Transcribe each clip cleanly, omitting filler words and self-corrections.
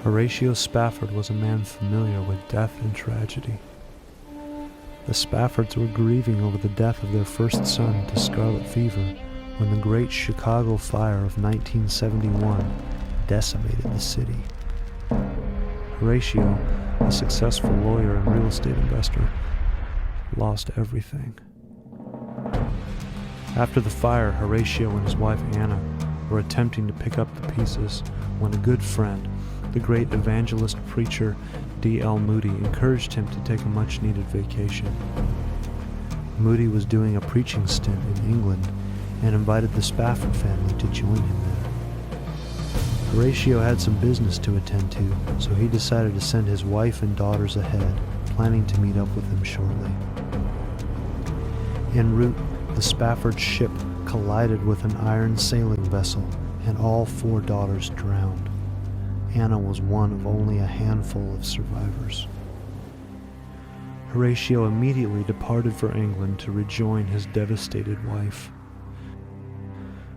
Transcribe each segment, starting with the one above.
Horatio Spafford was a man familiar with death and tragedy. The Spaffords were grieving over the death of their first son to scarlet fever when the Great Chicago Fire of 1971 decimated the city. Horatio, a successful lawyer and real estate investor, lost everything. After the fire, Horatio and his wife Anna were attempting to pick up the pieces when a good friend, the great evangelist preacher D.L. Moody, encouraged him to take a much-needed vacation. Moody was doing a preaching stint in England and invited the Spafford family to join him there. Horatio had some business to attend to, so he decided to send his wife and daughters ahead, planning to meet up with them shortly. En route, the Spafford ship collided with an iron sailing vessel, and all 4 daughters drowned. Anna was one of only a handful of survivors. Horatio immediately departed for England to rejoin his devastated wife.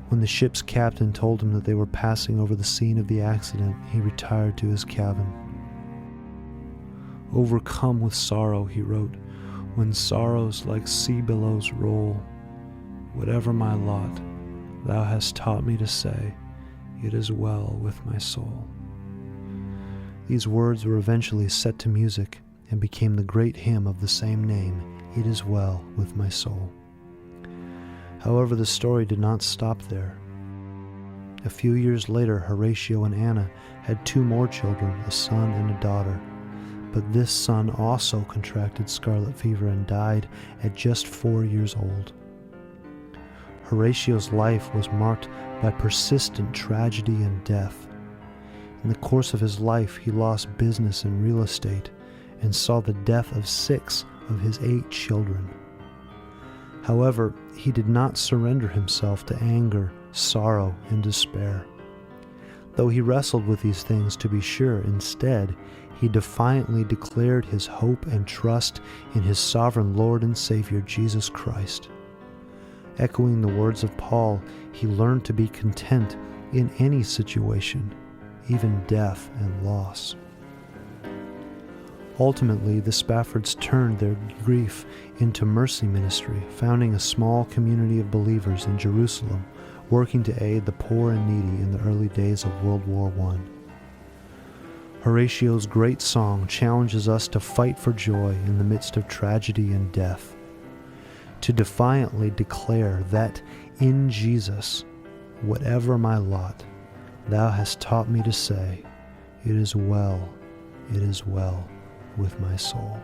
When the ship's captain told him that they were passing over the scene of the accident, he retired to his cabin. "Overcome with sorrow," he wrote, "when sorrows like sea billows roll, whatever my lot, thou hast taught me to say, it is well with my soul." These words were eventually set to music and became the great hymn of the same name, "It is well with my soul." However, the story did not stop there. A few years later, Horatio and Anna had 2 more children, a son and a daughter. But this son also contracted scarlet fever and died at just 4 years old. Horatio's life was marked by persistent tragedy and death. In the course of his life, he lost business in real estate and saw the death of 6 of his 8 children. However, he did not surrender himself to anger, sorrow, and despair. Though he wrestled with these things, to be sure, instead, he defiantly declared his hope and trust in his sovereign Lord and Savior, Jesus Christ. Echoing the words of Paul, he learned to be content in any situation, even death and loss. Ultimately, the Spaffords turned their grief into mercy ministry, founding a small community of believers in Jerusalem, working to aid the poor and needy in the early days of World War I. Horatio's great song challenges us to fight for joy in the midst of tragedy and death, to defiantly declare that in Jesus, whatever my lot, thou hast taught me to say, it is well with my soul.